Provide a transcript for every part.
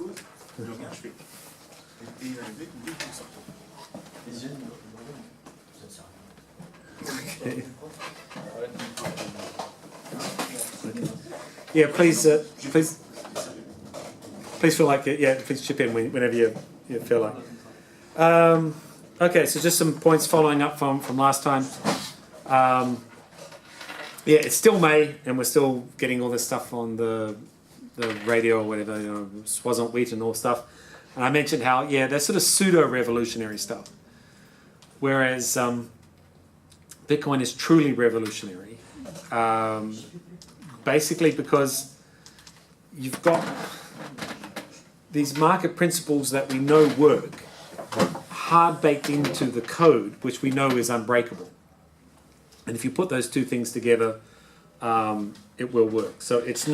cause, plus rien, je fais. Et il arrivait, il me dit, il sort. Okay. Yeah, please feel like it. Yeah, please chip in whenever you feel like. Okay, so just some points following up from last time. Yeah, it's still May, and we're still getting all this stuff on the radio or whatever, Swazant wheat and all stuff. And I mentioned how, they're sort of pseudo-revolutionary stuff. Whereas Bitcoin is truly revolutionary. Basically because you've got these market principles that we know work, hard baked into the code, which we know is unbreakable. And if you put those two things together, it will work. So it's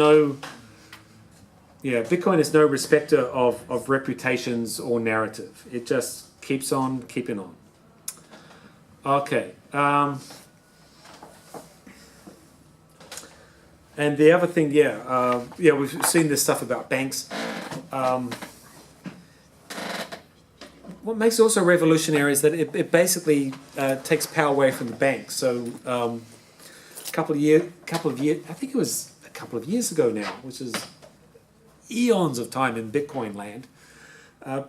Bitcoin is no respecter of reputations or narrative. It just keeps on keeping on. Okay. And the other thing, we've seen this stuff about banks. What makes it also revolutionary is that it basically takes power away from the banks. So a couple of years, I think it was a couple of years ago now, which is eons of time in Bitcoin land,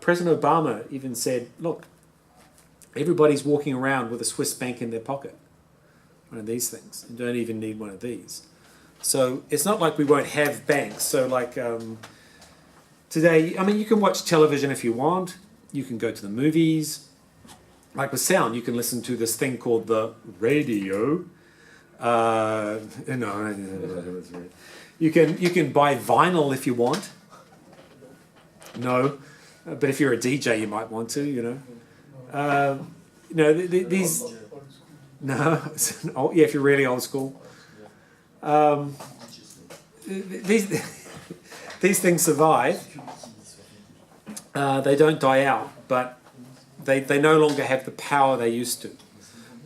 President Obama even said, look, everybody's walking around with a Swiss bank in their pocket, one of these things. You don't even need one of these. So it's not like we won't have banks. So like today, I mean, you can watch television if you want. You can go to the movies. Like with sound, you can listen to this thing called the radio. You can buy vinyl if you want. No, but if you're a DJ, you might want to. These. No, if you're really old school. These things survive. They don't die out, but they no longer have the power they used to.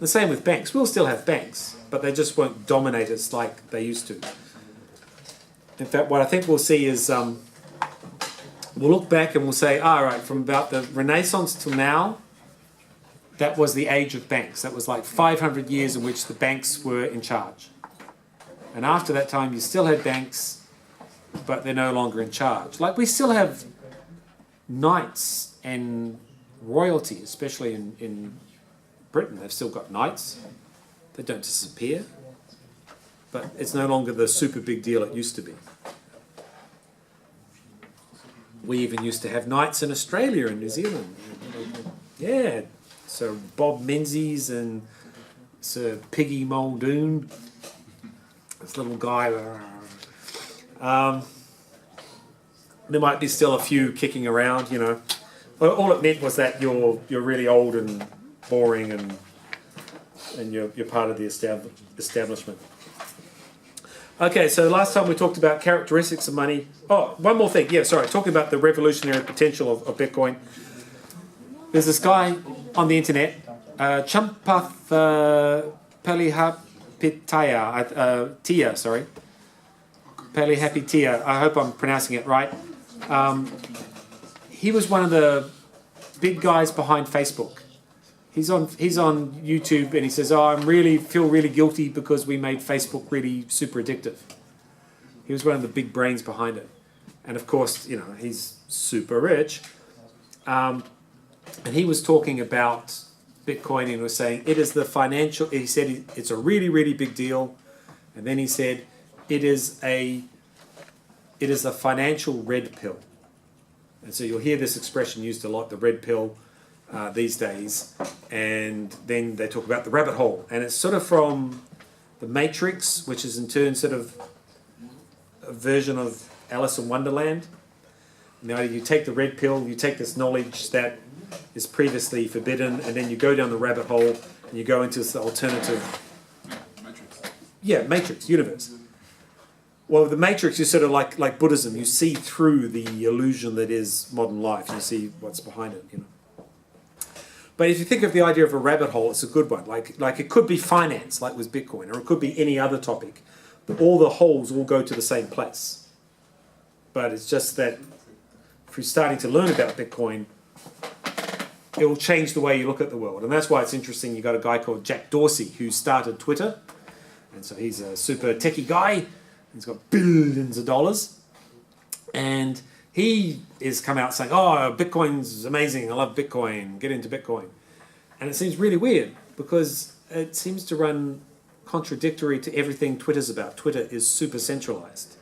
The same with banks. We'll still have banks, but they just won't dominate us like they used to. In fact, what I think we'll see is we'll look back and we'll say, all right, from about the Renaissance till now, that was the age of banks. That was like 500 years in which the banks were in charge. And after that time, you still had banks, but they're no longer in charge. Like we still have knights and royalty, especially in Britain. They've still got knights. They don't disappear. But it's no longer the super big deal it used to be. We even used to have knights in Australia and New Zealand. Yeah. So Bob Menzies and Sir Piggy Muldoon. This little guy. There might be still a few kicking around, All it meant was that you're really old and boring and you're part of the establishment. Okay, so last time we talked about characteristics of money. Oh, one more thing. Talking about the revolutionary potential of Bitcoin. There's this guy on the internet, Champath Palihapitiya, Palihapitiya. I hope I'm pronouncing it right. He was one of the big guys behind Facebook. He's on YouTube and he says, I feel really guilty because we made Facebook really super addictive. He was one of the big brains behind it. And of course, he's super rich. And he was talking about Bitcoin and was saying he said it's a really, really big deal. And then he said it is a financial red pill. And so you'll hear this expression used a lot, the red pill, these days. And then they talk about the rabbit hole. And it's sort of from the Matrix, which is in turn sort of a version of Alice in Wonderland. You take the red pill, you take this knowledge that is previously forbidden, and then you go down the rabbit hole and you go into this alternative Matrix universe. Well, the Matrix is sort of like Buddhism. You see through the illusion that is modern life. You see what's behind it, But if you think of the idea of a rabbit hole, it's a good one. Like it could be finance, like with Bitcoin, or it could be any other topic. But all the holes all go to the same place. But it's just that if you're starting to learn about Bitcoin, it will change the way you look at the world. And that's why it's interesting. You got a guy called Jack Dorsey who started Twitter. And so he's a super techie guy. He's got billions of dollars. And he is come out saying, oh, Bitcoin's amazing. I love Bitcoin. Get into Bitcoin. And it seems really weird because it seems to run contradictory to everything Twitter's about. Twitter is super centralized.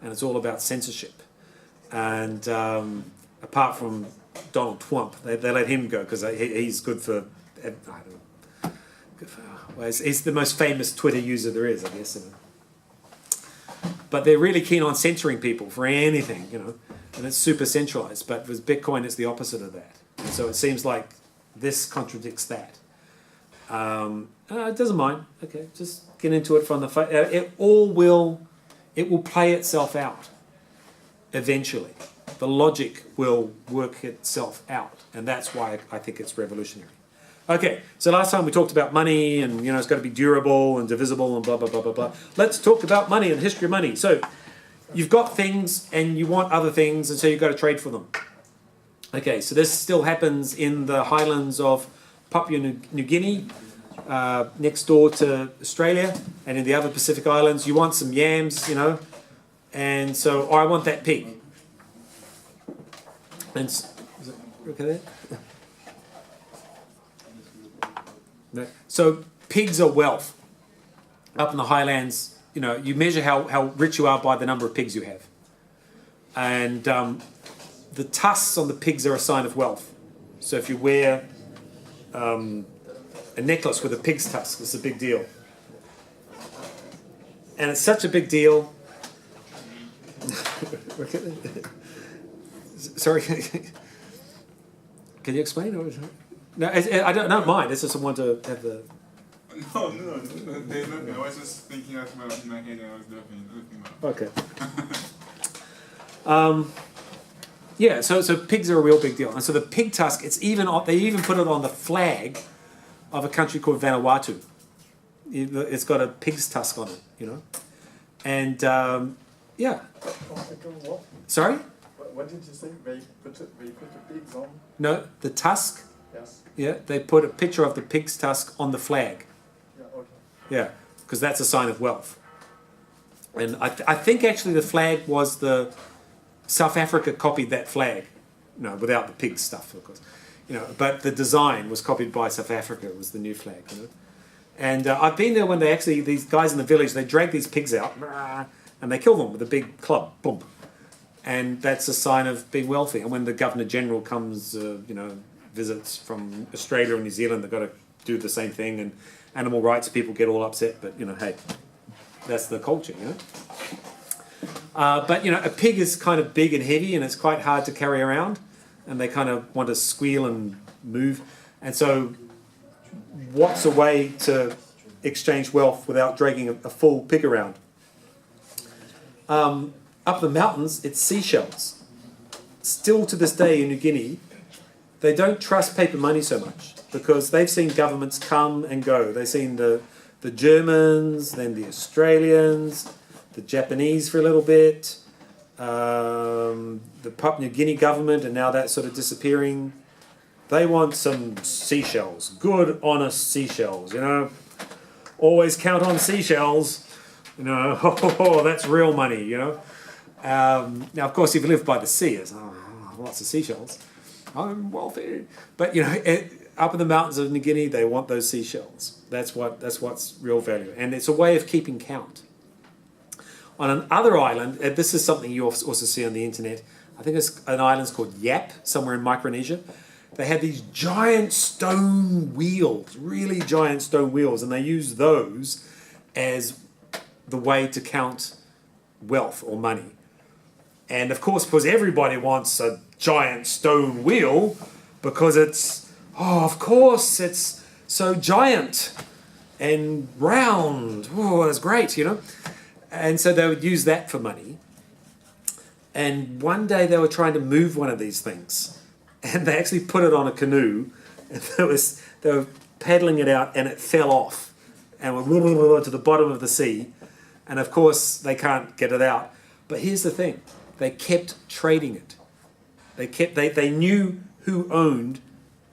And it's all about censorship. And apart from Donald Trump, they let him go because he's good for, I don't know, well, he's the most famous Twitter user there is, I guess. But they're really keen on censoring people for anything, and it's super centralized. But with Bitcoin, it's the opposite of that. And so it seems like this contradicts that. It doesn't mind. Okay, just get into it from the... It will play itself out eventually. The logic will work itself out, and that's why I think it's revolutionary. Okay, so last time we talked about money, and it's got to be durable and divisible and blah, blah, blah, blah, blah. Let's talk about money and the history of money. So you've got things and you want other things, and so you've got to trade for them. Okay, so this still happens in the highlands of Papua New Guinea, next door to Australia, and in the other Pacific Islands. You want some yams, and so I want that pig. And is it okay there? No. So pigs are wealth. Up in the highlands, you measure how rich you are by the number of pigs you have. And the tusks on the pigs are a sign of wealth. So if you wear a necklace with a pig's tusk, it's a big deal. And it's such a big deal. Sorry, can you explain? No, I don't mind. It's just I want to have the... No, there's nothing. I was just thinking out in my head and I was looking up. Okay. Yeah, so pigs are a real big deal. And so the pig tusk, they even put it on the flag of a country called Vanuatu. It's got a pig's tusk on it, And, yeah. What? Sorry? What did you say? They put the pigs on? No, the tusk. Yes. Yeah, they put a picture of the pig's tusk on the flag. Yeah, okay. Yeah, because that's a sign of wealth. And I think actually the flag was South Africa copied that flag, without the pig stuff, of course. But the design was copied by South Africa. It was the new flag, And I've been there when these guys in the village, they drag these pigs out and they kill them with a big club, boom. And that's a sign of being wealthy. And when the Governor General comes, visits from Australia and New Zealand, they've got to do the same thing. And animal rights people get all upset. But, hey, that's the culture, But, a pig is kind of big and heavy and it's quite hard to carry around. And they kind of want to squeal and move. And so what's a way to exchange wealth without dragging a full pig around? Up the mountains, it's seashells. Still to this day in New Guinea, they don't trust paper money so much because they've seen governments come and go. They've seen the Germans, then the Australians, the Japanese for a little bit, the Papua New Guinea government, and now that's sort of disappearing. They want some seashells, good, honest seashells, Always count on seashells, that's real money, Now, of course, if you live by the sea, it's lots of seashells. I'm wealthy. But, up in the mountains of New Guinea, they want those seashells. That's what's real value. And it's a way of keeping count. On another island, this is something you also see on the internet, I think it's an island called Yap, somewhere in Micronesia. They have these giant stone wheels, really giant stone wheels, and they use those as the way to count wealth or money. And of course, because everybody wants a giant stone wheel, because it's so giant and round. Oh, that's great, And so they would use that for money. And one day they were trying to move one of these things. And they actually put it on a canoe. And they were paddling it out and it fell off. And went to the bottom of the sea. And of course, they can't get it out. But here's the thing. They kept trading it. They knew who owned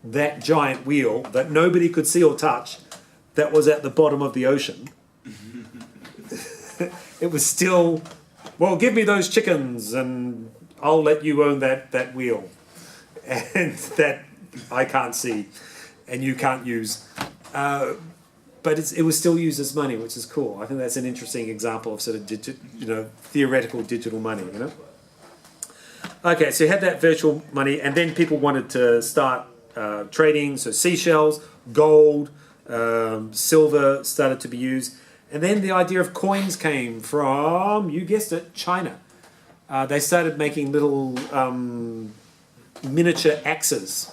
that giant wheel that nobody could see or touch that was at the bottom of the ocean. It was still, well, give me those chickens and I'll let you own that wheel. And that I can't see and you can't use. But it was still used as money, which is cool. I think that's an interesting example of sort of theoretical digital money, you know. Okay, so you had that virtual money, and then people wanted to start trading. So seashells, gold, silver started to be used, and then the idea of coins came from, you guessed it, China. They started making little miniature axes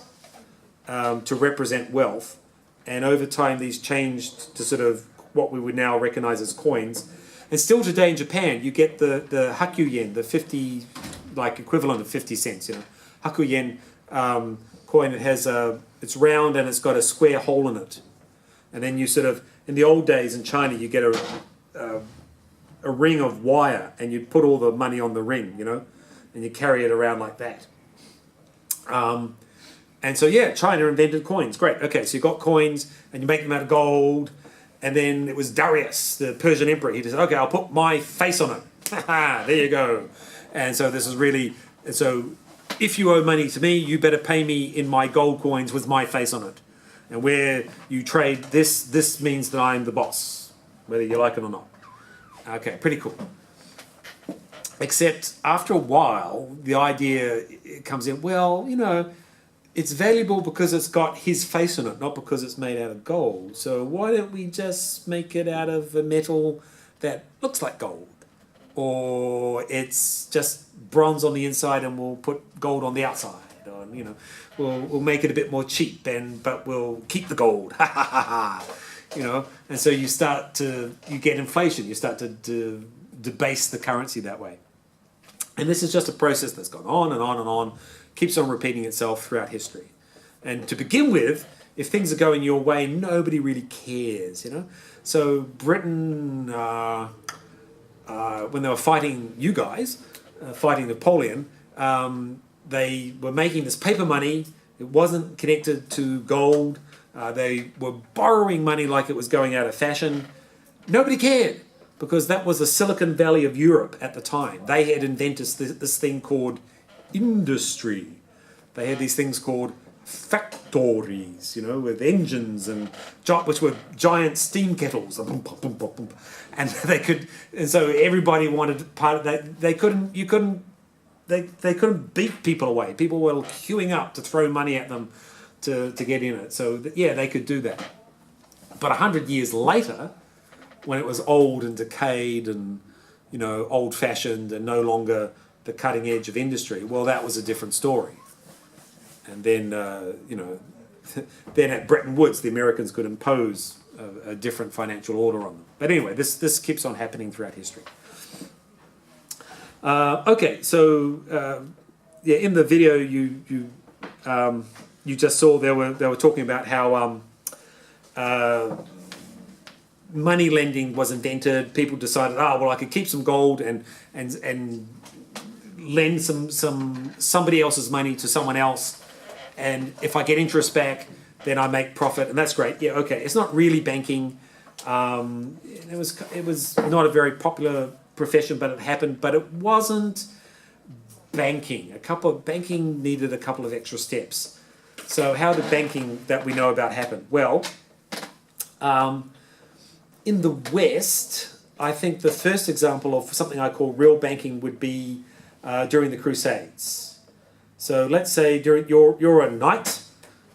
to represent wealth. And over time, these changed to sort of what we would now recognize as coins. And still today in Japan, you get the haku yen, the 50, like equivalent of 50 cents. You know, haku yen coin. It has it's round and it's got a square hole in it. And then you sort of, in the old days in China, you get a ring of wire, and you put all the money on the ring, you know, and you carry it around like that. And so, yeah, China invented coins. Great. Okay, so you got coins, and you make them out of gold. And then it was Darius, the Persian emperor. He said, okay, I'll put my face on it. There you go. And so this is really... So if you owe money to me, you better pay me in my gold coins with my face on it. And where you trade this means that I'm the boss, whether you like it or not. Okay, pretty cool. Except after a while, the idea comes in, well, you know... It's valuable because it's got his face on it, not because it's made out of gold. So why don't we just make it out of a metal that looks like gold? Or it's just bronze on the inside and we'll put gold on the outside. Or, you know, we'll make it a bit more cheap, but we'll keep the gold. You know, and so you get inflation. You start to debase the currency that way. And this is just a process that's gone on and on and on. Keeps on repeating itself throughout history. And to begin with, if things are going your way, nobody really cares, you know. So Britain, when they were fighting you guys, fighting Napoleon, they were making this paper money. It wasn't connected to gold. They were borrowing money like it was going out of fashion. Nobody cared, because that was the Silicon Valley of Europe at the time. They had invented this thing called industry. They had these things called factories, you know, with engines and which were giant steam kettles, and so everybody wanted part of that. They couldn't beat people away. People were queuing up to throw money at them to get in it. So yeah, they could do that. But 100 years later, when it was old and decayed and, you know, old-fashioned and no longer the cutting edge of industry, well, that was a different story. And then, you know, then at Bretton Woods, the Americans could impose a different financial order on them. But anyway, this keeps on happening throughout history. Okay, so yeah, in the video you just saw they were talking about how money lending was invented. People decided, well, I could keep some gold and lend somebody else's money to someone else, and if I get interest back, then I make profit, and that's great. Yeah, okay. It's not really banking. It was not a very popular profession, but it happened. But it wasn't banking. Banking needed a couple of extra steps. So how did banking that we know about happen? Well, in the West, I think the first example of something I call real banking would be during the Crusades. So let's say you're a knight,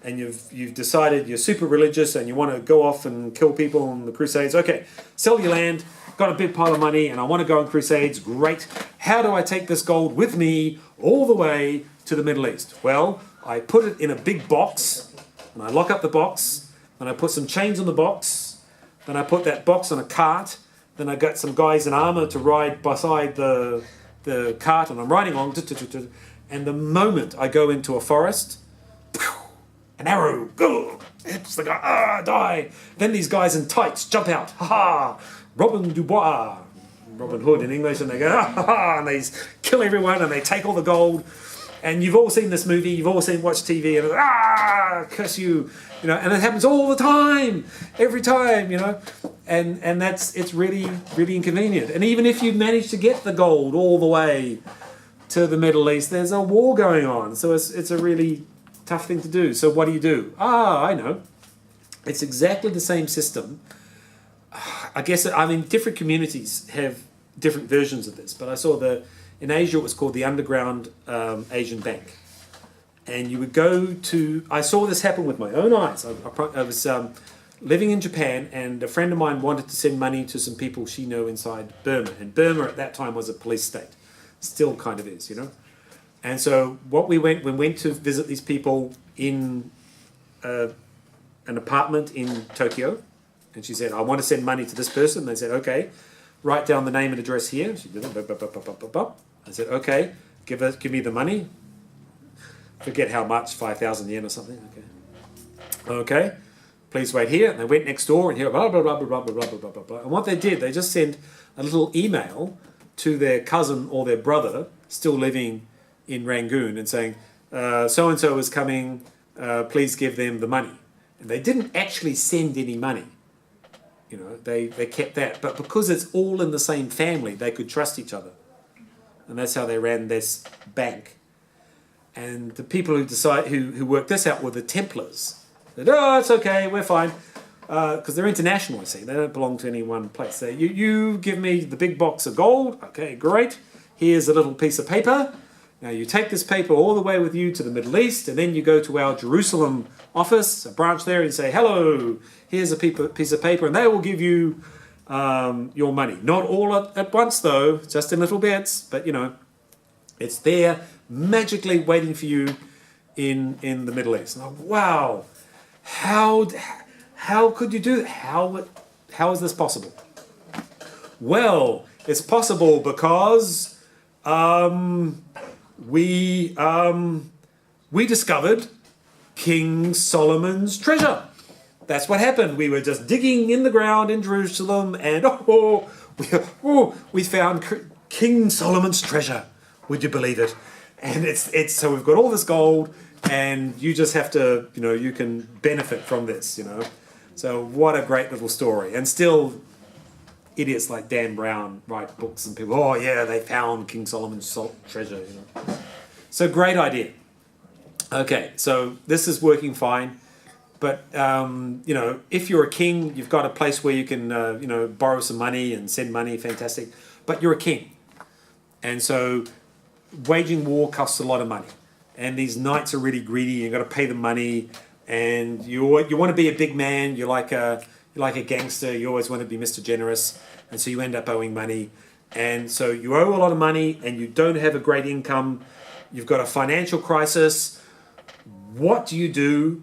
and you've decided you're super religious and you want to go off and kill people on the Crusades. Okay, sell your land, got a big pile of money, and I want to go on Crusades. Great. How do I take this gold with me all the way to the Middle East? Well, I put it in a big box, and I lock up the box, and I put some chains on the box, then I put that box on a cart, then I got some guys in armor to ride beside the cart, and I'm riding along, and the moment I go into a forest, an arrow, go, hits the guy, die. Then these guys in tights jump out, Robin Hood in English, and they go, and they kill everyone, and they take all the gold, And you've all seen this movie, you've all watched TV, and curse you, and it happens all the time, every time, and it's really, really inconvenient. And even if you manage to get the gold all the way to the Middle East, there's a war going on, so it's a really tough thing to do. So what do? I know. It's exactly the same system. I guess, different communities have different versions of this, but I saw in Asia it was called the Underground Asian Bank. And you would go to, I saw this happen with my own eyes. I was living in Japan, and a friend of mine wanted to send money to some people she knew inside Burma. And Burma at that time was a police state. Still kind of is, And so we went to visit these people in an apartment in Tokyo. And she said, I want to send money to this person. They said, okay, write down the name and address here. She did it. I said, okay, give me the money. Forget how much, 5,000 yen or something. Okay, please wait here. And they went next door and here, blah, blah, blah, blah, blah, blah, blah, blah, blah. And what they did, they just sent a little email to their cousin or their brother still living in Rangoon and saying, so-and-so is coming, please give them the money. And they didn't actually send any money. They kept that. But because it's all in the same family, they could trust each other. And that's how they ran this bank. And the people who worked this out were the Templars. They said, oh, it's okay, we're fine. Because they're international, you see. They don't belong to any one place. You give me the big box of gold. Okay, great. Here's a little piece of paper. Now you take this paper all the way with you to the Middle East, and then you go to our Jerusalem office, a branch there, and say, hello, here's a piece of paper, and they will give you your money. Not all at once, though, just in little bits, but, it's there magically waiting for you in the Middle East. And wow, how could you do that? How is this possible? Well, it's possible because we discovered King Solomon's treasure. That's what happened. We were just digging in the ground in Jerusalem, and we found King Solomon's treasure. Would you believe it? And it's so we've got all this gold, and you just have to, you can benefit from this, So what a great little story. And still, idiots like Dan Brown write books, and people, oh yeah, they found King Solomon's treasure, So great idea. Okay, so this is working fine. But, if you're a king, you've got a place where you can, borrow some money and send money, fantastic. But you're a king. And so waging war costs a lot of money. And these knights are really greedy. You've got to pay them money. And you want to be a big man. You're like a gangster. You always want to be Mr. Generous. And so you end up owing money. And so you owe a lot of money and you don't have a great income. You've got a financial crisis. What do?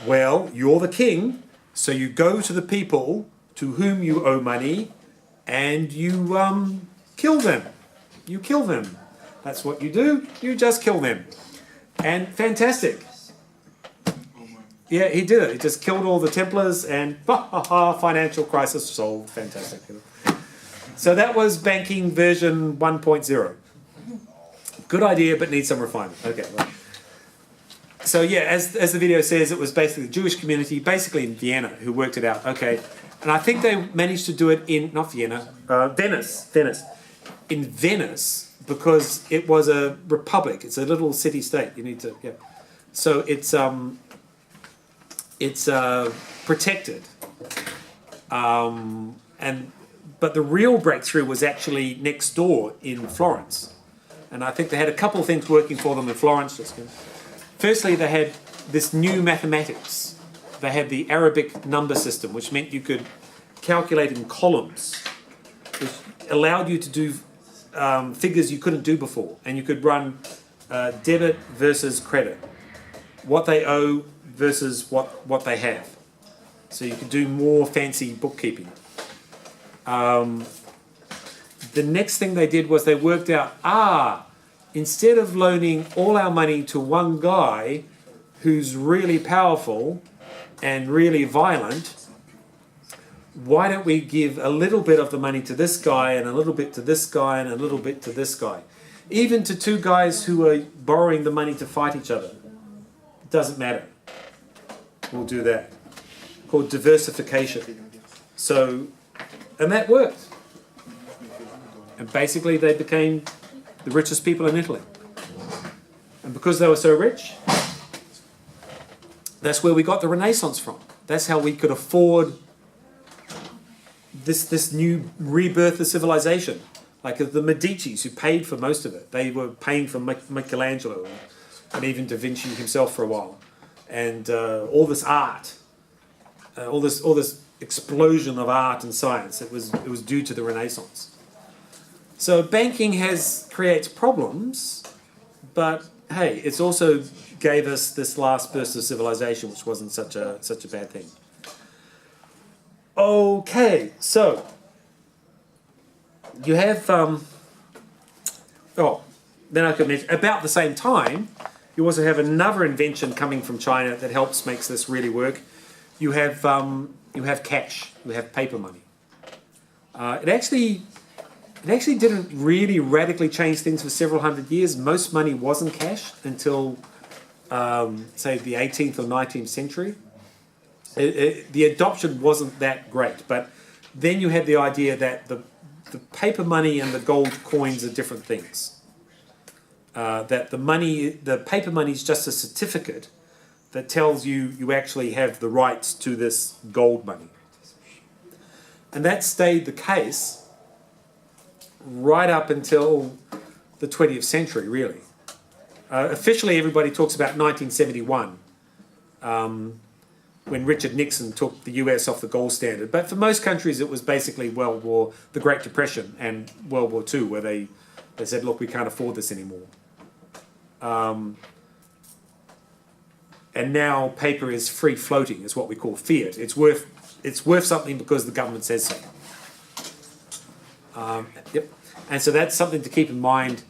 Well, you're the king, so you go to the people to whom you owe money, and you kill them. You kill them. That's what you do. You just kill them. And fantastic. Yeah, he did it. He just killed all the Templars, and financial crisis solved. Fantastic. So that was banking version 1.0. Good idea, but needs some refinement. Okay, well. So yeah, as the video says, it was basically the Jewish community, basically in Vienna, who worked it out. Okay, and I think they managed to do it in, not Vienna, Venice. In Venice, because it was a republic. It's a little city-state. You need to, yeah. So it's protected. But the real breakthrough was actually next door in Florence. And I think they had a couple of things working for them in Florence. Firstly, they had this new mathematics. They had the Arabic number system, which meant you could calculate in columns, which allowed you to do figures you couldn't do before. And you could run debit versus credit, what they owe versus what they have. So you could do more fancy bookkeeping. The next thing they did was they worked out, instead of loaning all our money to one guy who's really powerful and really violent, why don't we give a little bit of the money to this guy and a little bit to this guy and a little bit to this guy? even to two guys who are borrowing the money to fight each other. It doesn't matter. We'll do that. Called diversification. So, and that worked. And basically they became the richest people in Italy. And because they were so rich, that's where we got the Renaissance from. That's how we could afford this new rebirth of civilization. Like the Medicis, who paid for most of it. They were paying for Michelangelo and even Da Vinci himself for a while. And all this art, all this explosion of art and science, it was due to the Renaissance. So banking creates problems, but hey, it's also gave us this last burst of civilization, which wasn't such a bad thing. Okay, so you have then I could mention about the same time. You also have another invention coming from China that makes this really work. You have cash. You have paper money. It actually didn't really radically change things for several hundred years. Most money wasn't cash until say the 18th or 19th century. The adoption wasn't that great, but then you had the idea that the paper money and the gold coins are different things. That the paper money is just a certificate that tells you actually have the rights to this gold money. And that stayed the case right up until the 20th century, really. Officially, everybody talks about 1971, when Richard Nixon took the US off the gold standard. But for most countries, it was basically the Great Depression and World War II, where they said, look, we can't afford this anymore. And now paper is free floating, is what we call fiat. It's worth something because the government says so. Yep. And so that's something to keep in mind.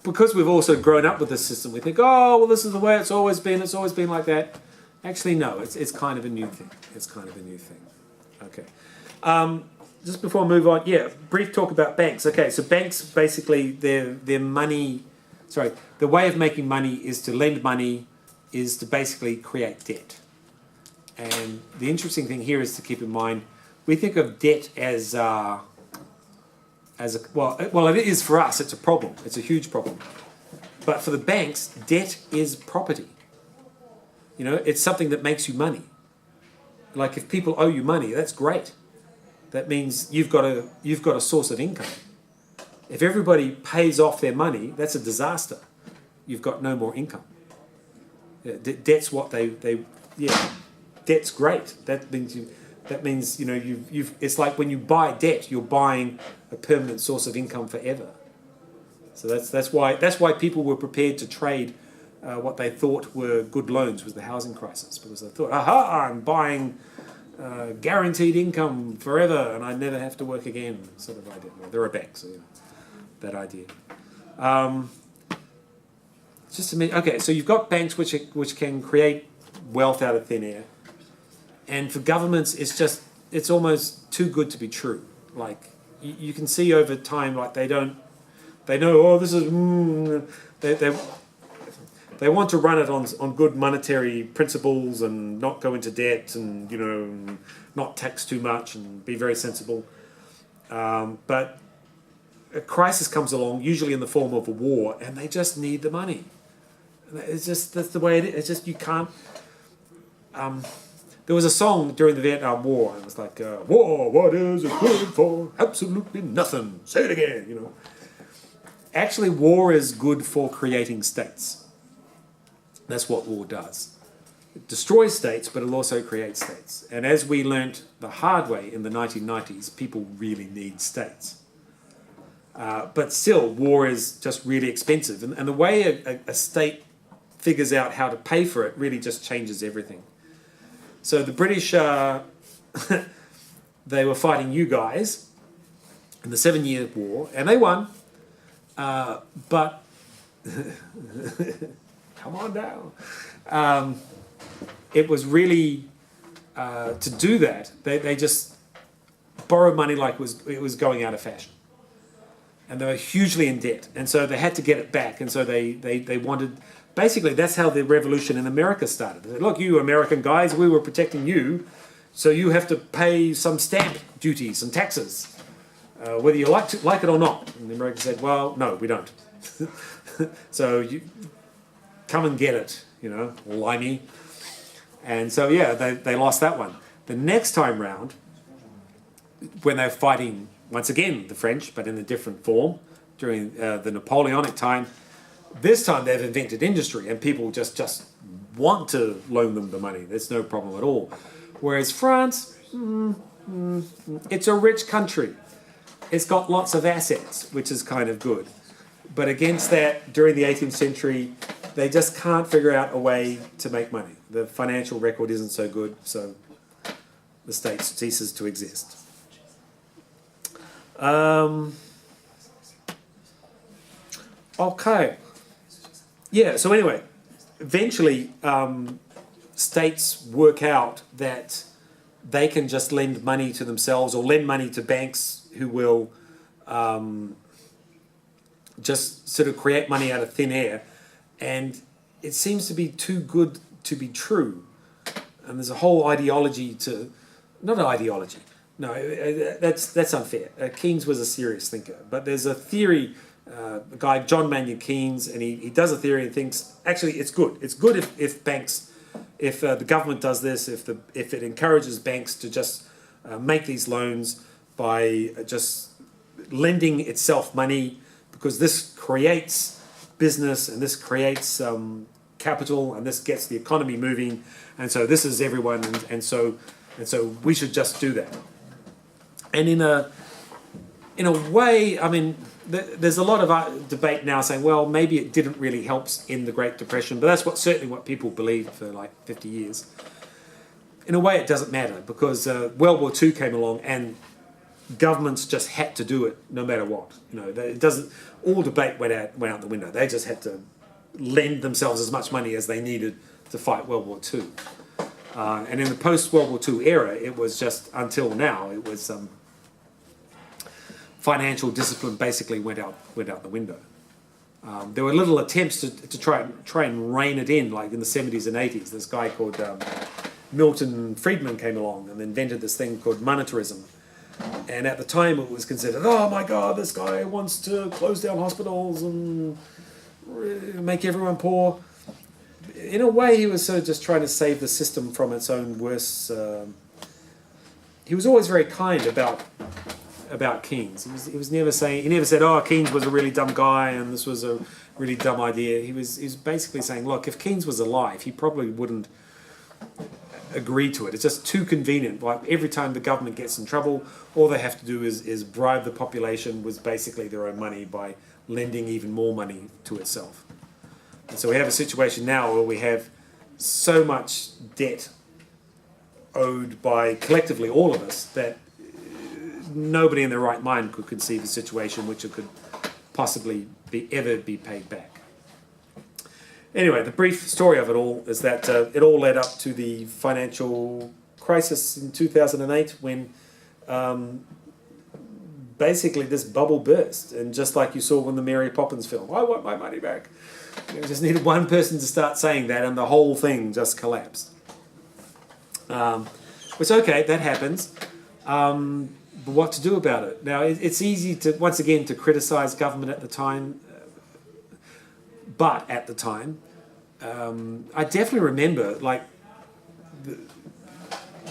Because we've also grown up with this system, we think, oh, well, this is the way it's always been like that. Actually, no, it's kind of a new thing. Okay. Just before I move on, brief talk about banks. Okay, so banks, basically, their money, the way of making money is to lend money, is to basically create debt. And the interesting thing here is to keep in mind, we think of debt as it is for us, it's a problem. It's a huge problem. But for the banks, debt is property. You know, it's something that makes you money. Like if people owe you money, that's great. That means you've got a source of income. If everybody pays off their money, that's a disaster. You've got no more income. Debt's what debt's great. That means you've it's like when you buy debt, you're buying a permanent source of income forever. So that's why people were prepared to trade what they thought were good loans with the housing crisis, because they thought, I'm buying guaranteed income forever and I never have to work again, sort of idea. Well, there are banks, so that idea. Okay, so you've got banks which can create wealth out of thin air, and for governments, it's almost too good to be true. Like you can see over time, like they know, this is they want to run it on good monetary principles and not go into debt and not tax too much and be very sensible. But a crisis comes along, usually in the form of a war, and they just need the money. That's the way it is. It's just you can't. There was a song during the Vietnam War, and it was like, "War, what is it good for? Absolutely nothing. Say it again." Actually, war is good for creating states. That's what war does. It destroys states, but it also creates states. And as we learnt the hard way in the 1990s, people really need states. But still, war is just really expensive. And the way a state figures out how to pay for it really just changes everything. So the British, they were fighting you guys in the 7-Year War, and they won. But come on down. it was really to do that. They just borrowed money like it was going out of fashion, and they were hugely in debt, and so they had to get it back, and so they wanted. Basically, that's how the revolution in America started. They said, look, you American guys, we were protecting you, so you have to pay some stamp duties and taxes, whether you like it or not. And the Americans said, well, no, we don't. So you come and get it, limey. And so, yeah, they lost that one. The next time round, when they're fighting, once again, the French, but in a different form, during the Napoleonic time, this time they've invented industry, and people just want to loan them the money. There's no problem at all. Whereas France, it's a rich country. It's got lots of assets, which is kind of good. But against that, during the 18th century, they just can't figure out a way to make money. The financial record isn't so good, so the state ceases to exist. Okay. Yeah, so anyway, eventually states work out that they can just lend money to themselves or lend money to banks who will just sort of create money out of thin air. And it seems to be too good to be true. And there's a whole ideology to... Not an ideology. No, that's unfair. Keynes was a serious thinker. But there's a theory... a guy, John Maynard Keynes, and he does a theory and thinks, actually, it's good. It's good if banks, if the government does this, if it encourages banks to just make these loans by just lending itself money, because this creates business and this creates capital and this gets the economy moving, and so this is everyone, and so we should just do that. And in a way, I mean. There's a lot of debate now saying, well, maybe it didn't really help in the Great Depression, but that's certainly what people believed for like 50 years. In a way, it doesn't matter, because World War II came along and governments just had to do it no matter what. It doesn't. All debate went out the window. They just had to lend themselves as much money as they needed to fight World War II. And in the post-World War II era, it was just until now, it was. Financial discipline basically went out the window. There were little attempts to try and rein it in, like in the 70s and 80s. This guy called Milton Friedman came along and invented this thing called monetarism. And at the time it was considered, oh my God, this guy wants to close down hospitals and make everyone poor. In a way, he was sort of just trying to save the system from its own worse... he was always very kind about Keynes. He was never saying, he never said, oh, Keynes was a really dumb guy and this was a really dumb idea. He was basically saying, look, if Keynes was alive, he probably wouldn't agree to it. It's just too convenient. Like every time the government gets in trouble, all they have to do is bribe the population with basically their own money by lending even more money to itself. And so we have a situation now where we have so much debt owed by collectively all of us that nobody in their right mind could conceive a situation which it could possibly ever be paid back. Anyway, the brief story of it all is that it all led up to the financial crisis in 2008 when basically this bubble burst. And just like you saw in the Mary Poppins film, I want my money back. You just needed one person to start saying that and the whole thing just collapsed. Which, okay, that happens. But what to do about it? Now, it's easy to, once again, to criticize government at the time. But at the time, I definitely remember, like,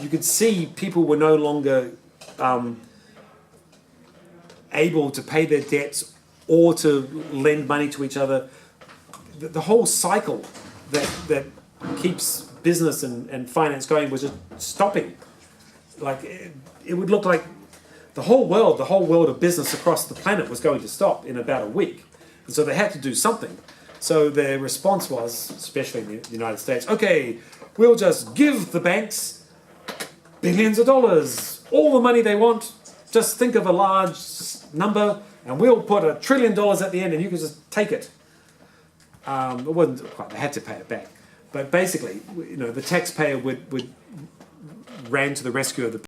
you could see people were no longer able to pay their debts or to lend money to each other. The whole cycle that keeps business and finance going was just stopping. Like, it would look like the whole world of business across the planet was going to stop in about a week. And so they had to do something. So their response was, especially in the United States, okay, we'll just give the banks billions of dollars, all the money they want. Just think of a large number, and we'll put $1 trillion at the end, and you can just take it. It wasn't quite, they had to pay it back. But basically, the taxpayer would ran to the rescue of the